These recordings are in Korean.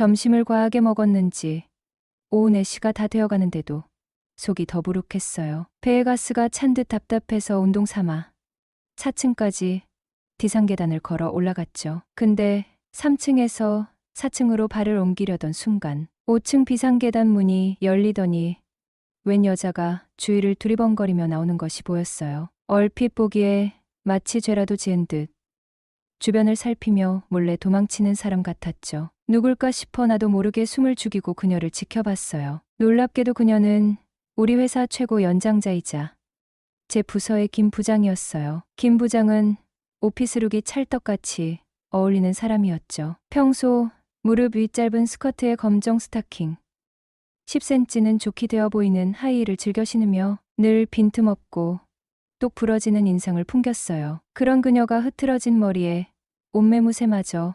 점심을 과하게 먹었는지 오후 4시가 다 되어가는데도 속이 더부룩했어요. 배에 가스가 찬 듯 답답해서 운동 삼아 4층까지 디상계단을 걸어 올라갔죠. 근데 3층에서 4층으로 발을 옮기려던 순간 5층 비상계단 문이 열리더니 웬 여자가 주위를 두리번거리며 나오는 것이 보였어요. 얼핏 보기에 마치 죄라도 지은 듯 주변을 살피며 몰래 도망치는 사람 같았죠. 누굴까 싶어 나도 모르게 숨을 죽이고 그녀를 지켜봤어요. 놀랍게도 그녀는 우리 회사 최고 연장자이자 제 부서의 김 부장이었어요. 김 부장은 오피스룩이 찰떡같이 어울리는 사람이었죠. 평소 무릎 위 짧은 스커트에 검정 스타킹, 10cm는 좋게 되어 보이는 하이힐을 즐겨 신으며 늘 빈틈없고 똑 부러지는 인상을 풍겼어요. 그런 그녀가 흐트러진 머리에 옷매무새마저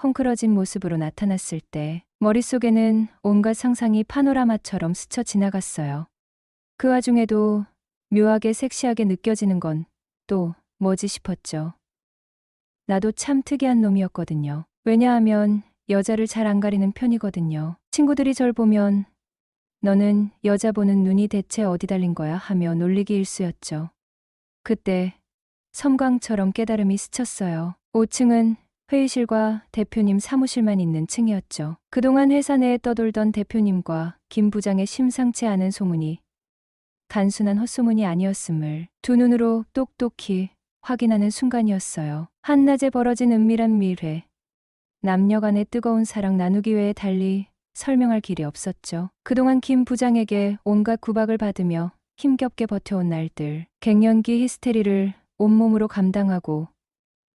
헝클어진 모습으로 나타났을 때 머릿속에는 온갖 상상이 파노라마처럼 스쳐 지나갔어요. 그 와중에도 묘하게 섹시하게 느껴지는 건 또 뭐지 싶었죠. 나도 참 특이한 놈이었거든요. 왜냐하면 여자를 잘 안 가리는 편이거든요. 친구들이 절 보면 너는 여자 보는 눈이 대체 어디 달린 거야 하며 놀리기 일쑤였죠. 그때 섬광처럼 깨달음이 스쳤어요. 5층은 회의실과 대표님 사무실만 있는 층이었죠. 그동안 회사 내에 떠돌던 대표님과 김 부장의 심상치 않은 소문이 단순한 헛소문이 아니었음을 두 눈으로 똑똑히 확인하는 순간이었어요. 한낮에 벌어진 은밀한 밀회. 남녀 간의 뜨거운 사랑 나누기 외에 달리 설명할 길이 없었죠. 그동안 김 부장에게 온갖 구박을 받으며 힘겹게 버텨온 날들, 갱년기 히스테리를 온몸으로 감당하고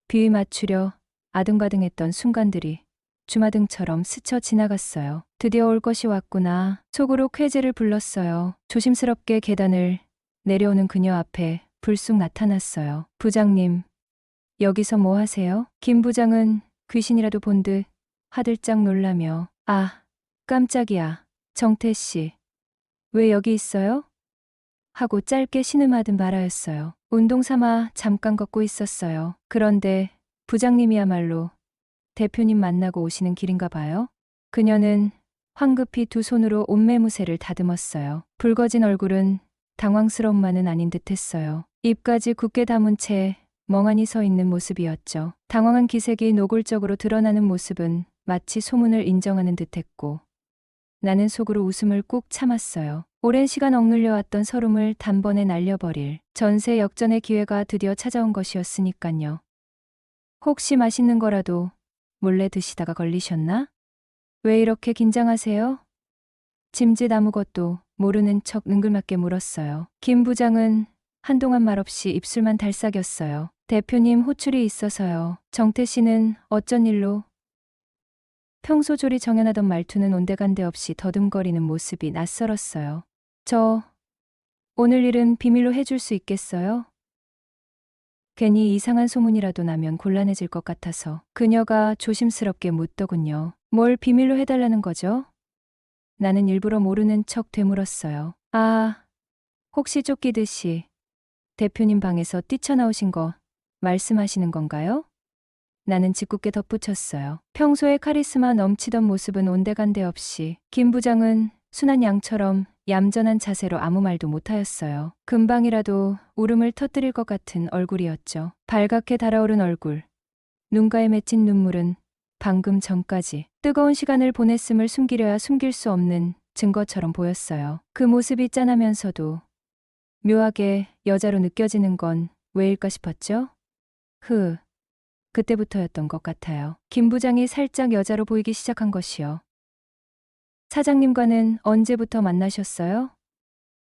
비위 맞추려 아등바등했던 순간들이 주마등처럼 스쳐 지나갔어요. 드디어 올 것이 왔구나. 속으로 쾌재를 불렀어요. 조심스럽게 계단을 내려오는 그녀 앞에 불쑥 나타났어요. 부장님, 여기서 뭐 하세요? 김 부장은 귀신이라도 본 듯 화들짝 놀라며 아, 깜짝이야. 정태 씨, 왜 여기 있어요? 하고 짧게 신음하듯 말하였어요. 운동 삼아 잠깐 걷고 있었어요. 그런데 부장님이야말로 대표님 만나고 오시는 길인가 봐요. 그녀는 황급히 두 손으로 옷매무새를 다듬었어요. 붉어진 얼굴은 당황스러움만은 아닌 듯했어요. 입까지 굳게 다문 채 멍하니 서 있는 모습이었죠. 당황한 기색이 노골적으로 드러나는 모습은 마치 소문을 인정하는 듯했고 나는 속으로 웃음을 꾹 참았어요. 오랜 시간 억눌려 왔던 서름을 단번에 날려버릴 전세 역전의 기회가 드디어 찾아온 것이었으니깐요. 혹시 맛있는 거라도 몰래 드시다가 걸리셨나? 왜 이렇게 긴장하세요? 짐짓 아무것도 모르는 척 능글맞게 물었어요. 김 부장은 한동안 말없이 입술만 달싹였어요. 대표님 호출이 있어서요. 정태 씨는 어쩐 일로? 평소 조리 정연하던 말투는 온데간데 없이 더듬거리는 모습이 낯설었어요. 저 오늘 일은 비밀로 해줄 수 있겠어요? 괜히 이상한 소문이라도 나면 곤란해질 것 같아서 그녀가 조심스럽게 묻더군요. 뭘 비밀로 해달라는 거죠? 나는 일부러 모르는 척 되물었어요. 아, 혹시 쫓기듯이 대표님 방에서 뛰쳐나오신 거 말씀하시는 건가요? 나는 짓궂게 덧붙였어요. 평소에 카리스마 넘치던 모습은 온데간데 없이 김 부장은 순한 양처럼 얌전한 자세로 아무 말도 못하였어요. 금방이라도 울음을 터뜨릴 것 같은 얼굴이었죠. 발갛게 달아오른 얼굴, 눈가에 맺힌 눈물은 방금 전까지 뜨거운 시간을 보냈음을 숨기려야 숨길 수 없는 증거처럼 보였어요. 그 모습이 짠하면서도 묘하게 여자로 느껴지는 건 왜일까 싶었죠? 그때부터였던 것 같아요. 김 부장이 살짝 여자로 보이기 시작한 것이요. 사장님과는 언제부터 만나셨어요?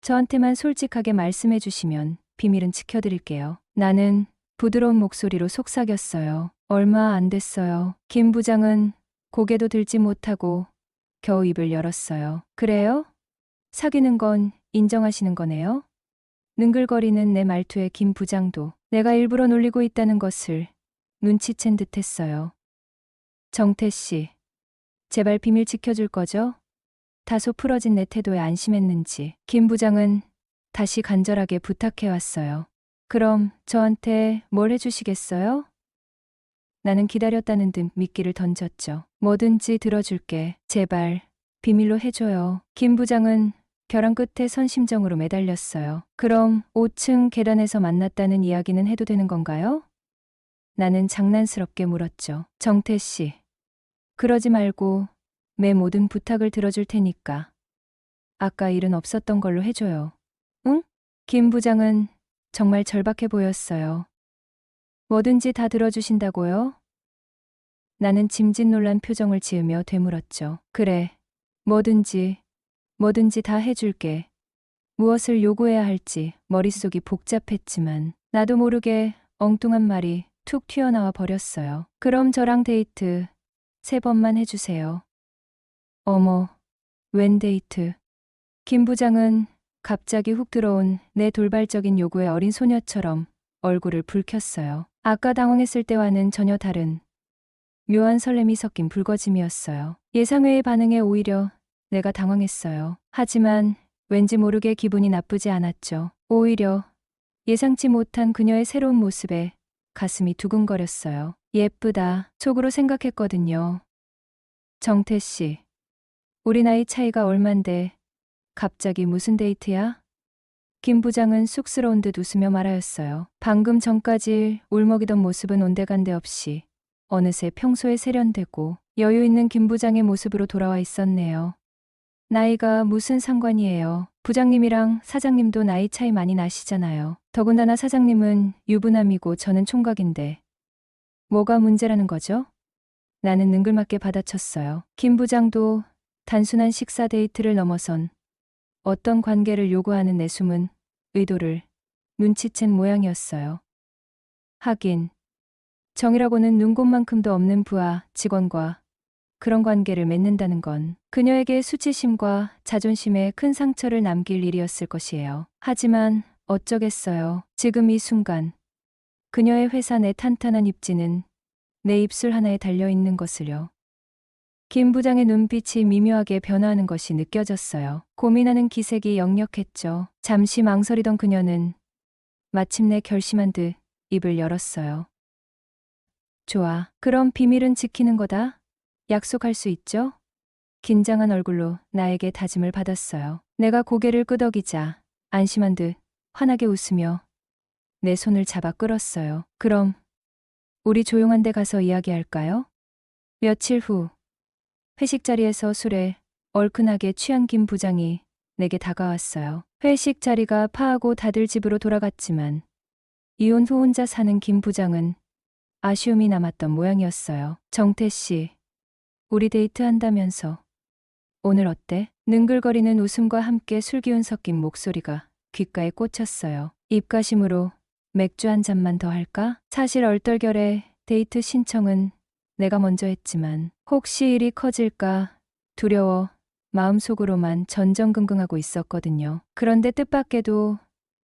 저한테만 솔직하게 말씀해 주시면 비밀은 지켜드릴게요. 나는 부드러운 목소리로 속삭였어요. 얼마 안 됐어요. 김 부장은 고개도 들지 못하고 겨우 입을 열었어요. 그래요? 사귀는 건 인정하시는 거네요? 능글거리는 내 말투에 김 부장도 내가 일부러 놀리고 있다는 것을 눈치챈 듯했어요. 정태 씨, 제발 비밀 지켜줄 거죠? 다소 풀어진 내 태도에 안심했는지 김 부장은 다시 간절하게 부탁해왔어요. 그럼 저한테 뭘 해주시겠어요? 나는 기다렸다는 듯 미끼를 던졌죠. 뭐든지 들어줄게. 제발 비밀로 해줘요. 김 부장은 벼랑 끝에 선 심정으로 매달렸어요. 그럼 5층 계단에서 만났다는 이야기는 해도 되는 건가요? 나는 장난스럽게 물었죠. 정태 씨, 그러지 말고 내 모든 부탁을 들어줄 테니까 아까 일은 없었던 걸로 해줘요. 응? 김 부장은 정말 절박해 보였어요. 뭐든지 다 들어주신다고요? 나는 짐짓놀란 표정을 지으며 되물었죠. 그래, 뭐든지 다 해줄게. 무엇을 요구해야 할지 머릿속이 복잡했지만 나도 모르게 엉뚱한 말이 툭 튀어나와 버렸어요. 그럼 저랑 데이트 3번만 해주세요. 어머, 웬 데이트? 김 부장은 갑자기 훅 들어온 내 돌발적인 요구에 어린 소녀처럼 얼굴을 붉혔어요. 아까 당황했을 때와는 전혀 다른 묘한 설렘이 섞인 붉어짐이었어요. 예상외의 반응에 오히려 내가 당황했어요. 하지만 왠지 모르게 기분이 나쁘지 않았죠. 오히려 예상치 못한 그녀의 새로운 모습에 가슴이 두근거렸어요. 예쁘다, 속으로 생각했거든요. 정태 씨, 우리 나이 차이가 얼만데 갑자기 무슨 데이트야? 김 부장은 쑥스러운 듯 웃으며 말하였어요. 방금 전까지 울먹이던 모습은 온데간데 없이 어느새 평소에 세련되고 여유 있는 김 부장의 모습으로 돌아와 있었네요. 나이가 무슨 상관이에요. 부장님이랑 사장님도 나이 차이 많이 나시잖아요. 더군다나 사장님은 유부남이고 저는 총각인데 뭐가 문제라는 거죠? 나는 능글맞게 받아쳤어요. 김 부장도 단순한 식사 데이트를 넘어선 어떤 관계를 요구하는 내 숨은 의도를 눈치챈 모양이었어요. 하긴 정이라고는 눈곱만큼도 없는 부하 직원과 그런 관계를 맺는다는 건 그녀에게 수치심과 자존심에 큰 상처를 남길 일이었을 것이에요. 하지만 어쩌겠어요. 지금 이 순간 그녀의 회사 내 탄탄한 입지는 내 입술 하나에 달려있는 것을요. 김 부장의 눈빛이 미묘하게 변화하는 것이 느껴졌어요. 고민하는 기색이 역력했죠. 잠시 망설이던 그녀는 마침내 결심한 듯 입을 열었어요. 좋아. 그럼 비밀은 지키는 거다. 약속할 수 있죠? 긴장한 얼굴로 나에게 다짐을 받았어요. 내가 고개를 끄덕이자 안심한 듯 환하게 웃으며 내 손을 잡아 끌었어요. 그럼 우리 조용한 데 가서 이야기할까요? 며칠 후 회식 자리에서 술에 얼큰하게 취한 김 부장이 내게 다가왔어요. 회식 자리가 파하고 다들 집으로 돌아갔지만 이혼 후 혼자 사는 김 부장은 아쉬움이 남았던 모양이었어요. 정태 씨, 우리 데이트한다면서 오늘 어때? 능글거리는 웃음과 함께 술기운 섞인 목소리가 귓가에 꽂혔어요. 입가심으로 맥주 한 잔만 더 할까? 사실 얼떨결에 데이트 신청은 내가 먼저 했지만 혹시 일이 커질까 두려워 마음속으로만 전전긍긍하고 있었거든요. 그런데 뜻밖에도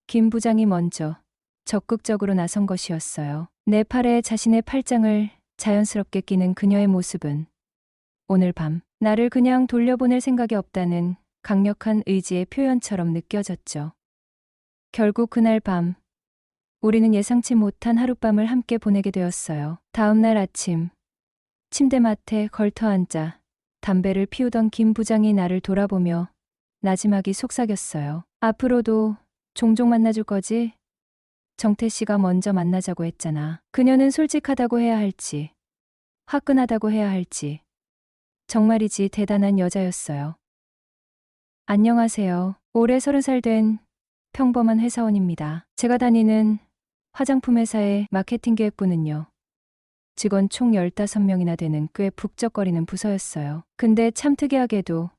김 부장이 먼저 적극적으로 나선 것이었어요. 내 팔에 자신의 팔짱을 자연스럽게 끼는 그녀의 모습은 오늘 밤 나를 그냥 돌려보낼 생각이 없다는 강력한 의지의 표현처럼 느껴졌죠. 결국 그날 밤 우리는 예상치 못한 하룻밤을 함께 보내게 되었어요. 다음 날 아침 침대맡에 걸터앉아 담배를 피우던 김 부장이 나를 돌아보며 나지막이 속삭였어요. 앞으로도 종종 만나줄 거지? 정태 씨가 먼저 만나자고 했잖아. 그녀는 솔직하다고 해야 할지 화끈하다고 해야 할지 정말이지 대단한 여자였어요. 안녕하세요. 올해 30살 된 평범한 회사원입니다. 제가 다니는 화장품 회사의 마케팅 기획부는요. 직원 총 15명이나 되는 꽤 북적거리는 부서였어요. 근데 참 특이하게도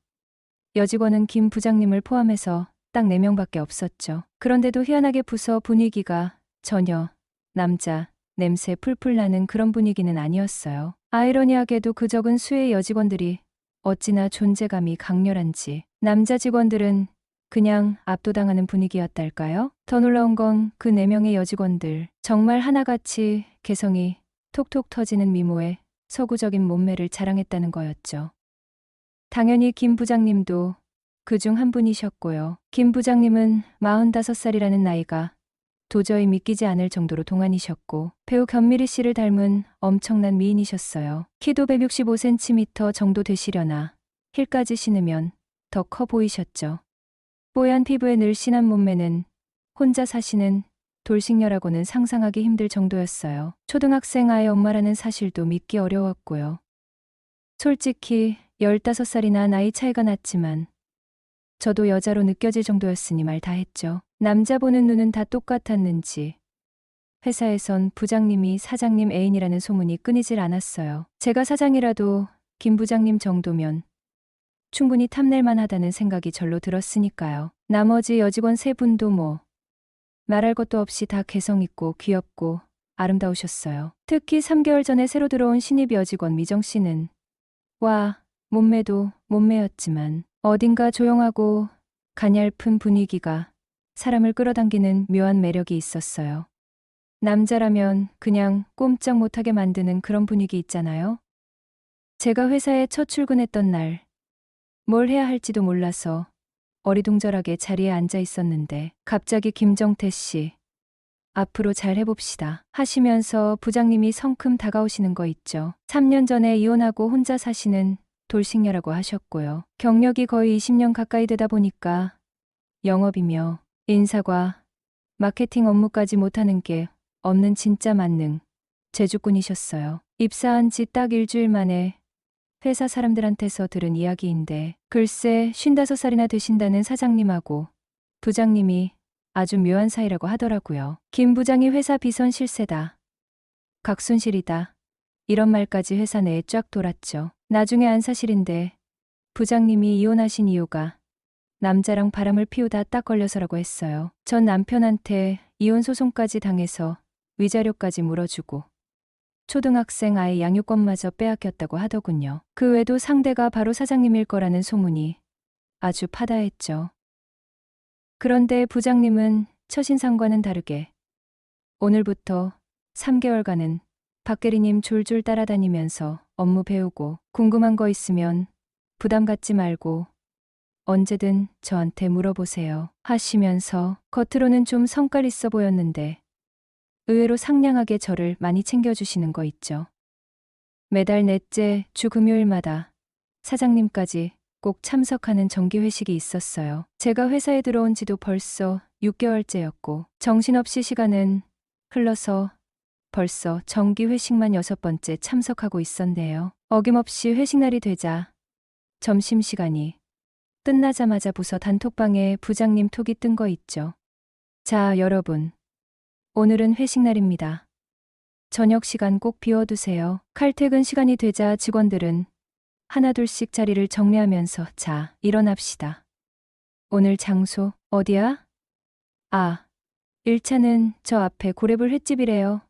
여직원은 김 부장님을 포함해서 딱 4명밖에 없었죠. 그런데도 희한하게 부서 분위기가 전혀 남자 냄새 풀풀 나는 그런 분위기는 아니었어요. 아이러니하게도 그 적은 수의 여직원들이 어찌나 존재감이 강렬한지 남자 직원들은 그냥 압도당하는 분위기였달까요? 더 놀라운 건 그 4명의 여직원들 정말 하나같이 개성이 톡톡 터지는 미모에 서구적인 몸매를 자랑했다는 거였죠. 당연히 김 부장님도 그중 한 분이셨고요. 김 부장님은 45살이라는 나이가 도저히 믿기지 않을 정도로 동안이셨고 배우 견미리 씨를 닮은 엄청난 미인이셨어요. 키도 165cm 정도 되시려나 힐까지 신으면 더 커 보이셨죠. 뽀얀 피부에 늘씬한 몸매는 혼자 사시는 돌싱녀라고는 상상하기 힘들 정도였어요. 초등학생 아이 엄마라는 사실도 믿기 어려웠고요. 솔직히 15살이나 나이 차이가 났지만 저도 여자로 느껴질 정도였으니 말 다 했죠. 남자 보는 눈은 다 똑같았는지 회사에선 부장님이 사장님 애인이라는 소문이 끊이질 않았어요. 제가 사장이라도 김 부장님 정도면 충분히 탐낼만 하다는 생각이 절로 들었으니까요. 나머지 여직원 3분도 뭐 말할 것도 없이 다 개성있고 귀엽고 아름다우셨어요. 특히 3개월 전에 새로 들어온 신입 여직원 미정 씨는 와, 몸매도 몸매였지만 어딘가 조용하고 가냘픈 분위기가 사람을 끌어당기는 묘한 매력이 있었어요. 남자라면 그냥 꼼짝 못하게 만드는 그런 분위기 있잖아요. 제가 회사에 첫 출근했던 날 뭘 해야 할지도 몰라서 어리둥절하게 자리에 앉아 있었는데 갑자기 김정태 씨, 앞으로 잘 해봅시다 하시면서 부장님이 성큼 다가오시는 거 있죠. 3년 전에 이혼하고 혼자 사시는 돌싱녀라고 하셨고요. 경력이 거의 20년 가까이 되다 보니까 영업이며 인사과 마케팅 업무까지 못하는 게 없는 진짜 만능 제주꾼이셨어요. 입사한 지 딱 일주일 만에 회사 사람들한테서 들은 이야기인데 글쎄 55살이나 되신다는 사장님하고 부장님이 아주 묘한 사이라고 하더라고요. 김 부장이 회사 비선 실세다. 각순실이다. 이런 말까지 회사 내에 쫙 돌았죠. 나중에 안 사실인데 부장님이 이혼하신 이유가 남자랑 바람을 피우다 딱 걸려서라고 했어요. 전 남편한테 이혼 소송까지 당해서 위자료까지 물어주고 초등학생 아이 양육권마저 빼앗겼다고 하더군요. 그 외에도 상대가 바로 사장님일 거라는 소문이 아주 파다했죠. 그런데 부장님은 첫인상과는 다르게 오늘부터 3개월간은 박계리님 졸졸 따라다니면서 업무 배우고 궁금한 거 있으면 부담 갖지 말고 언제든 저한테 물어보세요 하시면서 겉으로는 좀 성깔 있어 보였는데 의외로 상냥하게 저를 많이 챙겨주시는 거 있죠. 매달 넷째 주 금요일마다 사장님까지 꼭 참석하는 정기회식이 있었어요. 제가 회사에 들어온 지도 벌써 6개월째였고 정신없이 시간은 흘러서 벌써 정기회식만 6번째 참석하고 있었네요. 어김없이 회식날이 되자 점심시간이 끝나자마자 부서 단톡방에 부장님 톡이 뜬 거 있죠. 자, 여러분. 오늘은 회식날입니다. 저녁 시간 꼭 비워두세요. 칼퇴근 시간이 되자 직원들은 하나둘씩 자리를 정리하면서 자, 일어납시다. 오늘 장소 어디야? 아, 1차는 저 앞에 고래불 횟집이래요.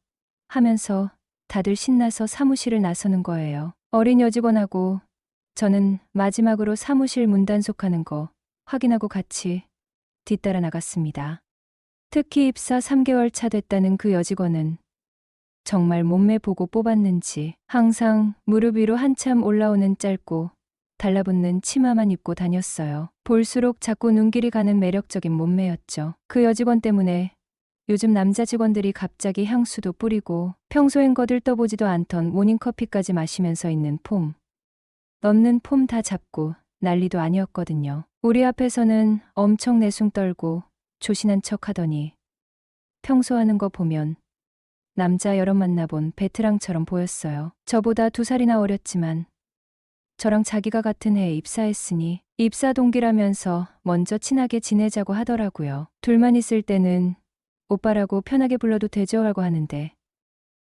하면서 다들 신나서 사무실을 나서는 거예요. 어린 여직원하고 저는 마지막으로 사무실 문 단속하는 거 확인하고 같이 뒤따라 나갔습니다. 특히 입사 3개월 차 됐다는 그 여직원은 정말 몸매 보고 뽑았는지 항상 무릎 위로 한참 올라오는 짧고 달라붙는 치마만 입고 다녔어요. 볼수록 자꾸 눈길이 가는 매력적인 몸매였죠. 그 여직원 때문에 요즘 남자 직원들이 갑자기 향수도 뿌리고 평소엔 거들떠보지도 않던 모닝커피까지 마시면서 있는 폼. 넣는 폼 다 잡고 난리도 아니었거든요. 우리 앞에서는 엄청 내숭 떨고 조신한 척 하더니 평소 하는 거 보면 남자 여러 만나본 베테랑처럼 보였어요. 저보다 2살이나 어렸지만 저랑 자기가 같은 해에 입사했으니 입사 동기라면서 먼저 친하게 지내자고 하더라고요. 둘만 있을 때는 오빠라고 편하게 불러도 되죠 하고 하는데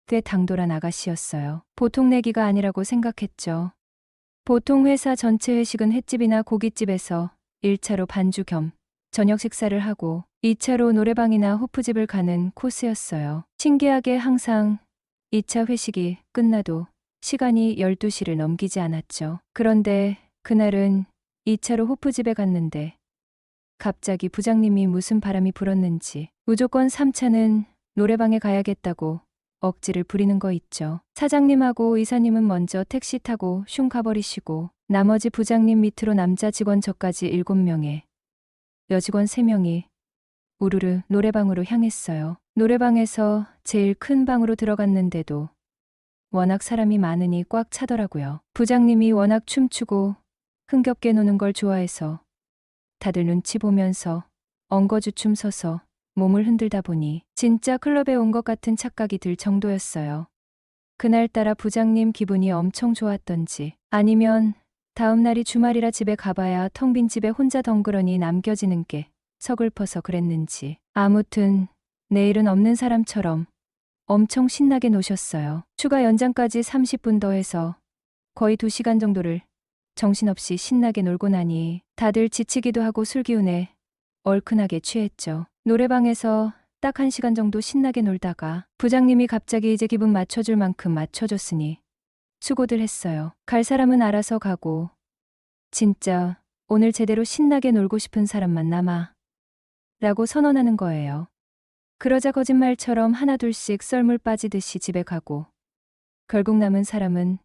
꽤 당돌한 아가씨였어요. 보통 내기가 아니라고 생각했죠. 보통 회사 전체 회식은 횟집이나 고깃집에서 1차로 반주 겸 저녁 식사를 하고 2차로 노래방이나 호프집을 가는 코스였어요. 신기하게 항상 2차 회식이 끝나도 시간이 12시를 넘기지 않았죠. 그런데 그날은 2차로 호프집에 갔는데 갑자기 부장님이 무슨 바람이 불었는지 무조건 3차는 노래방에 가야겠다고 억지를 부리는 거 있죠. 사장님하고 이사님은 먼저 택시 타고 슝 가버리시고 나머지 부장님 밑으로 남자 직원 저까지 7명에 여직원 3명이 우르르 노래방으로 향했어요. 노래방에서 제일 큰 방으로 들어갔는데도 워낙 사람이 많으니 꽉 차더라고요. 부장님이 워낙 춤추고 흥겹게 노는 걸 좋아해서 다들 눈치 보면서 엉거주춤 서서 몸을 흔들다 보니 진짜 클럽에 온 것 같은 착각이 들 정도였어요. 그날따라 부장님 기분이 엄청 좋았던지 아니면 다음 날이 주말이라 집에 가봐야 텅 빈 집에 혼자 덩그러니 남겨지는 게 서글퍼서 그랬는지 아무튼 내일은 없는 사람처럼 엄청 신나게 노셨어요. 추가 연장까지 30분 더해서 거의 2시간 정도를 정신없이 신나게 놀고 나니 다들 지치기도 하고 술 기운에 얼큰하게 취했죠. 노래방에서 딱 1시간 정도 신나게 놀다가 부장님이 갑자기 이제 기분 맞춰줄 만큼 맞춰줬으니 수고들 했어요. 갈 사람은 알아서 가고 진짜 오늘 제대로 신나게 놀고 싶은 사람만 남아 라고 선언하는 거예요. 그러자 거짓말처럼 하나둘씩 썰물 빠지듯이 집에 가고 결국 남은 사람은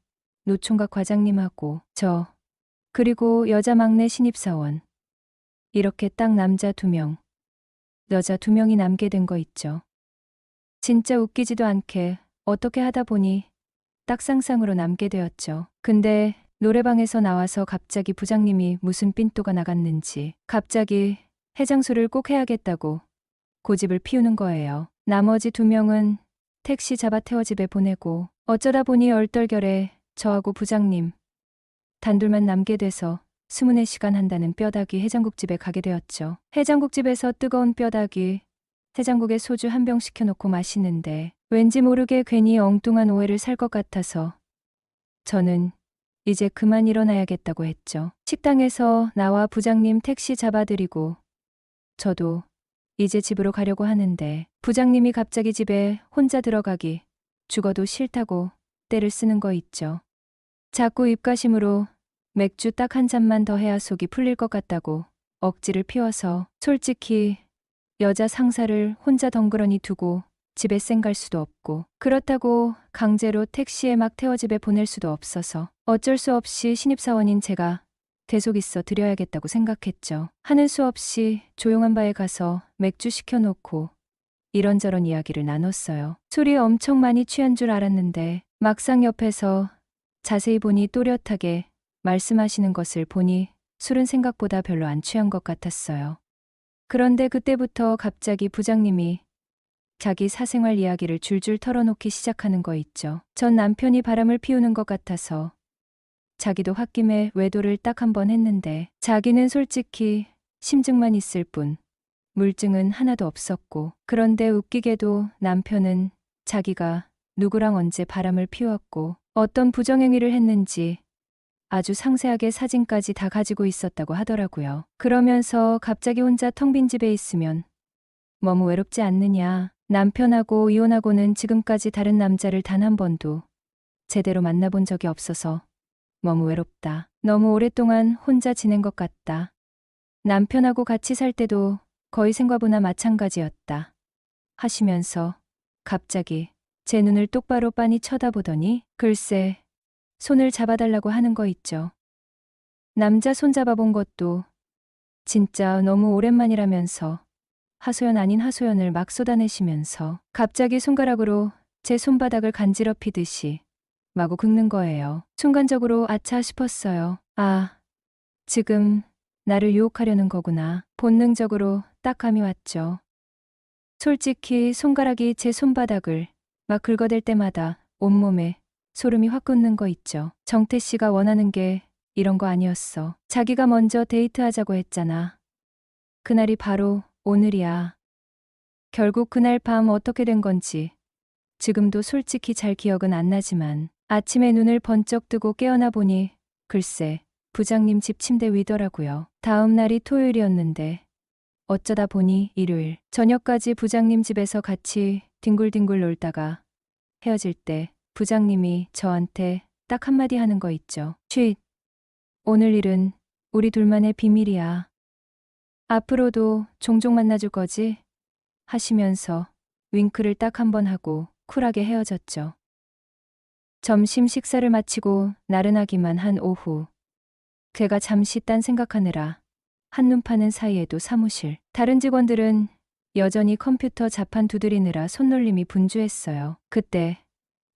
노총각 과장님하고 저 그리고 여자 막내 신입사원 이렇게 딱 남자 2명 여자 2명이 남게 된 거 있죠. 진짜 웃기지도 않게 어떻게 하다 보니 딱 상상으로 남게 되었죠. 근데 노래방에서 나와서 갑자기 부장님이 무슨 삔또가 나갔는지 갑자기 해장술을 꼭 해야겠다고 고집을 피우는 거예요. 나머지 2명은 택시 잡아 태워 집에 보내고 어쩌다 보니 얼떨결에 저하고 부장님 단둘만 남게 돼서 24시간 한다는 뼈다귀 해장국집에 가게 되었죠. 해장국집에서 뜨거운 뼈다귀 해장국에 소주 1병 시켜놓고 마시는데 왠지 모르게 괜히 엉뚱한 오해를 살 것 같아서 저는 이제 그만 일어나야겠다고 했죠. 식당에서 나와 부장님 택시 잡아드리고 저도 이제 집으로 가려고 하는데 부장님이 갑자기 집에 혼자 들어가기 죽어도 싫다고 떼를 쓰는 거 있죠. 자꾸 입가심으로 맥주 딱 1잔만 더 해야 속이 풀릴 것 같다고 억지를 피워서 솔직히 여자 상사를 혼자 덩그러니 두고 집에 쌩갈 수도 없고 그렇다고 강제로 택시에 막 태워 집에 보낼 수도 없어서 어쩔 수 없이 신입사원인 제가 계속 있어 드려야겠다고 생각했죠. 하는 수 없이 조용한 바에 가서 맥주 시켜놓고 이런저런 이야기를 나눴어요. 술이 엄청 많이 취한 줄 알았는데 막상 옆에서 자세히 보니 또렷하게 말씀하시는 것을 보니 술은 생각보다 별로 안 취한 것 같았어요. 그런데 그때부터 갑자기 부장님이 자기 사생활 이야기를 줄줄 털어놓기 시작하는 거 있죠. 전 남편이 바람을 피우는 것 같아서 자기도 홧김에 외도를 딱 1번 했는데 자기는 솔직히 심증만 있을 뿐 물증은 하나도 없었고 그런데 웃기게도 남편은 자기가 누구랑 언제 바람을 피웠고 어떤 부정행위를 했는지 아주 상세하게 사진까지 다 가지고 있었다고 하더라고요. 그러면서 갑자기 혼자 텅 빈 집에 있으면 너무 외롭지 않느냐. 남편하고 이혼하고는 지금까지 다른 남자를 단 1번도 제대로 만나본 적이 없어서 너무 외롭다. 너무 오랫동안 혼자 지낸 것 같다. 남편하고 같이 살 때도 거의 생과부나 마찬가지였다. 하시면서 갑자기 제 눈을 똑바로 빤히 쳐다보더니 글쎄 손을 잡아달라고 하는 거 있죠. 남자 손 잡아본 것도 진짜 너무 오랜만이라면서 하소연 아닌 하소연을 막 쏟아내시면서 갑자기 손가락으로 제 손바닥을 간지럽히듯이 마구 긁는 거예요. 순간적으로 아차 싶었어요. 아, 지금 나를 유혹하려는 거구나. 본능적으로 딱 감이 왔죠. 솔직히 손가락이 제 손바닥을 막 긁어댈 때마다 온몸에 소름이 확 돋는 거 있죠. 정태 씨가 원하는 게 이런 거 아니었어. 자기가 먼저 데이트하자고 했잖아. 그날이 바로 오늘이야. 결국 그날 밤 어떻게 된 건지 지금도 솔직히 잘 기억은 안 나지만 아침에 눈을 번쩍 뜨고 깨어나 보니 글쎄 부장님 집 침대 위더라고요. 다음 날이 토요일이었는데 어쩌다 보니 일요일 저녁까지 부장님 집에서 같이 뒹굴뒹굴 놀다가 헤어질 때 부장님이 저한테 딱 한마디 하는 거 있죠. 쉿. 오늘 일은 우리 둘만의 비밀이야. 앞으로도 종종 만나줄 거지? 하시면서 윙크를 딱 1번 하고 쿨하게 헤어졌죠. 점심 식사를 마치고 나른하기만 한 오후. 제가 잠시 딴 생각하느라 한눈 파는 사이에도 사무실. 다른 직원들은 여전히 컴퓨터 자판 두드리느라 손놀림이 분주했어요. 그때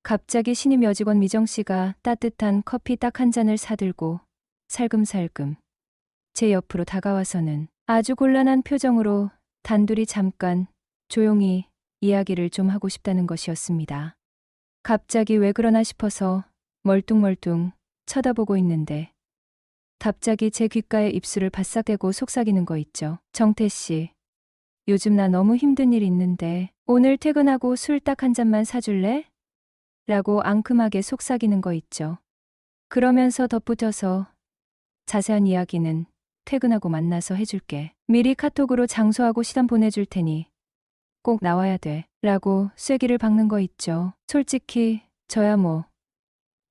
갑자기 신임 여직원 미정 씨가 따뜻한 커피 딱 한 잔을 사들고 살금살금 제 옆으로 다가와서는 아주 곤란한 표정으로 단둘이 잠깐 조용히 이야기를 좀 하고 싶다는 것이었습니다. 갑자기 왜 그러나 싶어서 멀뚱멀뚱 쳐다보고 있는데 갑자기 제 귓가에 입술을 바싹 대고 속삭이는 거 있죠. 정태 씨, 요즘 나 너무 힘든 일 있는데 오늘 퇴근하고 술 딱 한 잔만 사줄래? 라고 앙큼하게 속삭이는 거 있죠. 그러면서 덧붙여서 자세한 이야기는 퇴근하고 만나서 해줄게. 미리 카톡으로 장소하고 시간 보내줄 테니 꼭 나와야 돼. 라고 쐐기를 박는 거 있죠. 솔직히 저야 뭐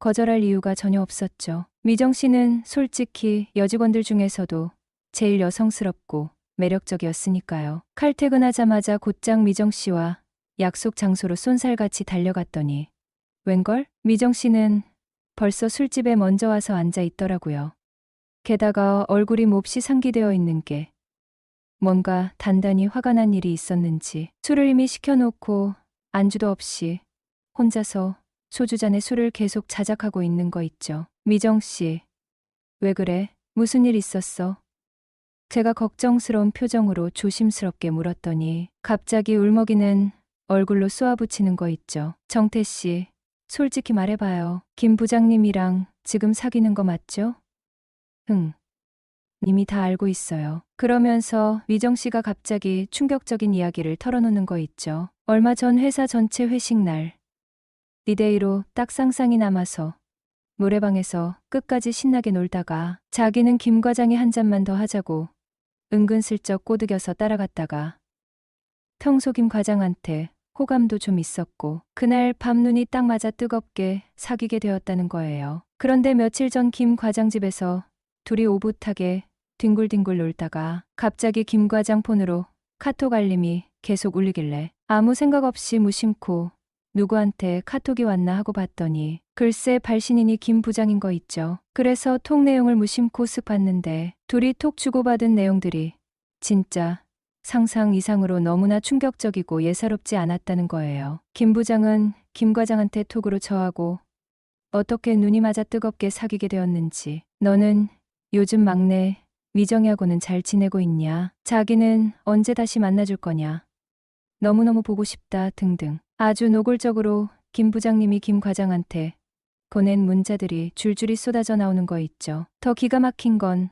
거절할 이유가 전혀 없었죠. 미정 씨는 솔직히 여직원들 중에서도 제일 여성스럽고 매력적이었으니까요. 칼퇴근하자마자 곧장 미정 씨와 약속 장소로 쏜살같이 달려갔더니 웬걸? 미정 씨는 벌써 술집에 먼저 와서 앉아 있더라고요. 게다가 얼굴이 몹시 상기되어 있는 게 뭔가 단단히 화가 난 일이 있었는지 술을 이미 시켜놓고 안주도 없이 혼자서 소주잔에 술을 계속 자작하고 있는 거 있죠. 미정 씨, 왜 그래? 무슨 일 있었어? 제가 걱정스러운 표정으로 조심스럽게 물었더니 갑자기 울먹이는 얼굴로 쏘아붙이는 거 있죠. 정태 씨, 솔직히 말해봐요. 김 부장님이랑 지금 사귀는 거 맞죠? 응. 이미 다 알고 있어요. 그러면서 미정 씨가 갑자기 충격적인 이야기를 털어놓는 거 있죠. 얼마 전 회사 전체 회식 날 리데이로 딱 쌍쌍이 남아서 노래방에서 끝까지 신나게 놀다가 자기는 김 과장이 한 잔만 더 하자고 은근슬쩍 꼬드겨서 따라갔다가 평소 김 과장한테 호감도 좀 있었고 그날 밤 눈이 딱 맞아 뜨겁게 사귀게 되었다는 거예요. 그런데 며칠 전 김 과장 집에서 둘이 오붓하게 뒹굴뒹굴 놀다가 갑자기 김 과장 폰으로 카톡 알림이 계속 울리길래 아무 생각 없이 무심코 누구한테 카톡이 왔나 하고 봤더니 글쎄 발신인이 김 부장인 거 있죠. 그래서 톡 내용을 무심코 쓱 봤는데 둘이 톡 주고받은 내용들이 진짜 상상 이상으로 너무나 충격적이고 예사롭지 않았다는 거예요. 김 부장은 김 과장한테 톡으로 저하고 어떻게 눈이 맞아 뜨겁게 사귀게 되었는지, 너는 요즘 막내 미정이하고는 잘 지내고 있냐, 자기는 언제 다시 만나줄 거냐, 너무너무 보고 싶다 등등 아주 노골적으로 김 부장님이 김 과장한테 보낸 문자들이 줄줄이 쏟아져 나오는 거 있죠. 더 기가 막힌 건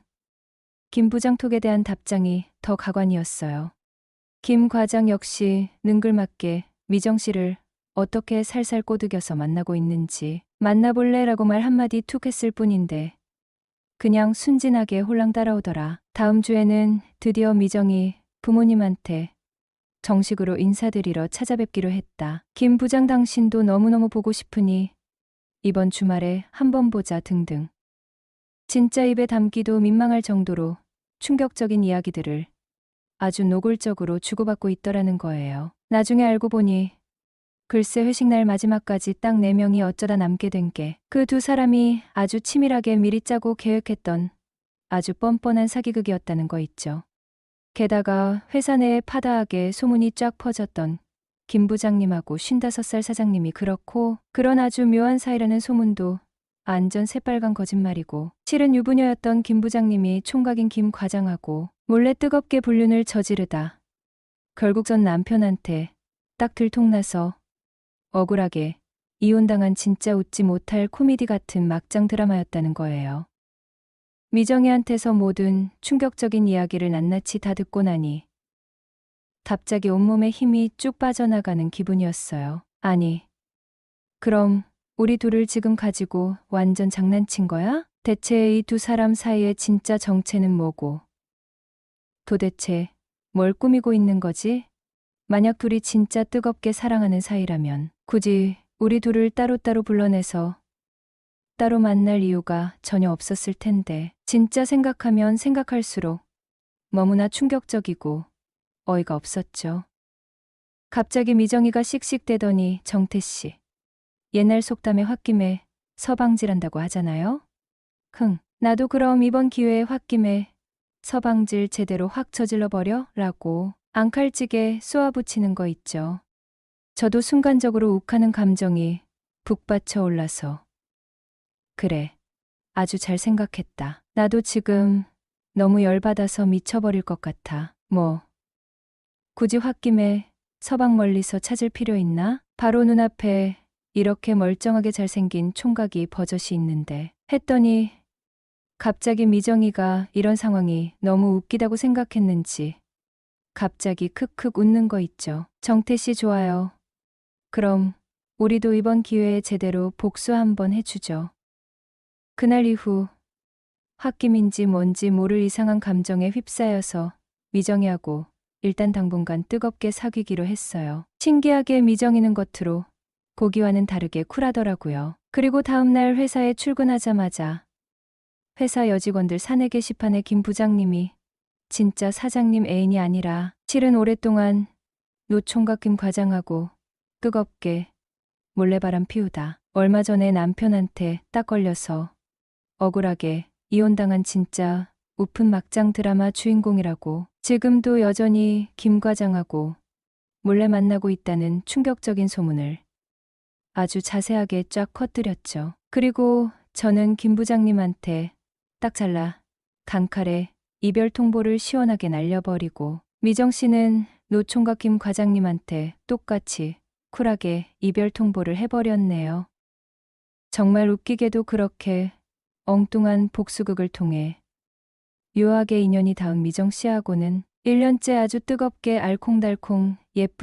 김 부장 톡에 대한 답장이 더 가관이었어요. 김 과장 역시 능글맞게 미정 씨를 어떻게 살살 꼬드겨서 만나고 있는지 만나볼래라고 말 한마디 툭 했을 뿐인데 그냥 순진하게 홀랑 따라오더라. 다음 주에는 드디어 미정이 부모님한테 정식으로 인사드리러 찾아뵙기로 했다. 김 부장 당신도 너무너무 보고 싶으니 이번 주말에 한번 보자 등등. 진짜 입에 담기도 민망할 정도로 충격적인 이야기들을 아주 노골적으로 주고받고 있더라는 거예요. 나중에 알고 보니 글쎄 회식날 마지막까지 딱 4명이 어쩌다 남게 된 게 그 두 사람이 아주 치밀하게 미리 짜고 계획했던 아주 뻔뻔한 사기극이었다는 거 있죠. 게다가 회사 내에 파다하게 소문이 쫙 퍼졌던 김 부장님하고 55살 사장님이 그렇고 그런 아주 묘한 사이라는 소문도 완전 새빨간 거짓말이고 실은 유부녀였던 김 부장님이 총각인 김 과장하고 몰래 뜨겁게 불륜을 저지르다 결국 전 남편한테 딱 들통나서 억울하게 이혼당한 진짜 웃지 못할 코미디 같은 막장 드라마였다는 거예요. 미정이한테서 모든 충격적인 이야기를 낱낱이 다 듣고 나니 갑자기 온몸에 힘이 쭉 빠져나가는 기분이었어요. 아니, 그럼 우리 둘을 지금 가지고 완전 장난친 거야? 대체 이 두 사람 사이의 진짜 정체는 뭐고? 도대체 뭘 꾸미고 있는 거지? 만약 둘이 진짜 뜨겁게 사랑하는 사이라면 굳이 우리 둘을 따로따로 불러내서 따로 만날 이유가 전혀 없었을 텐데 진짜 생각하면 생각할수록 너무나 충격적이고 어이가 없었죠. 갑자기 미정이가 씩씩대더니 정태씨, 옛날 속담에 홧김에 서방질한다고 하잖아요? 나도 그럼 이번 기회에 홧김에 서방질 제대로 확 저질러버려? 라고 앙칼지게 쏘아붙이는 거 있죠. 저도 순간적으로 욱하는 감정이 북받쳐 올라서 그래, 아주 잘 생각했다. 나도 지금 너무 열받아서 미쳐버릴 것 같아. 뭐 굳이 홧김에 서방 멀리서 찾을 필요 있나? 바로 눈앞에 이렇게 멀쩡하게 잘생긴 총각이 버젓이 있는데 했더니 갑자기 미정이가 이런 상황이 너무 웃기다고 생각했는지 갑자기 크크 웃는 거 있죠. 정태 씨 좋아요. 그럼 우리도 이번 기회에 제대로 복수 한번 해주죠. 그날 이후 홧김인지 뭔지 모를 이상한 감정에 휩싸여서 미정이하고 일단 당분간 뜨겁게 사귀기로 했어요. 신기하게 미정이는 겉으로 고기와는 다르게 쿨하더라고요. 그리고 다음날 회사에 출근하자마자 회사 여직원들 사내 게시판에 김 부장님이 진짜 사장님 애인이 아니라 실은 오랫동안 노총각 김 과장하고 뜨겁게 몰래바람 피우다 얼마 전에 남편한테 딱 걸려서 억울하게 이혼당한 진짜 우픈 막장 드라마 주인공이라고 지금도 여전히 김 과장하고 몰래 만나고 있다는 충격적인 소문을 아주 자세하게 쫙 퍼뜨렸죠. 그리고 저는 김 부장님한테 딱 잘라 단칼에 이별 통보를 시원하게 날려버리고 미정 씨는 노총각 김 과장님한테 똑같이 쿨하게 이별 통보를 해버렸네요. 정말 웃기게도 그렇게 엉뚱한 복수극을 통해 묘하게 인연이 닿은 미정 씨하고는 1년째 아주 뜨겁게 알콩달콩 예쁜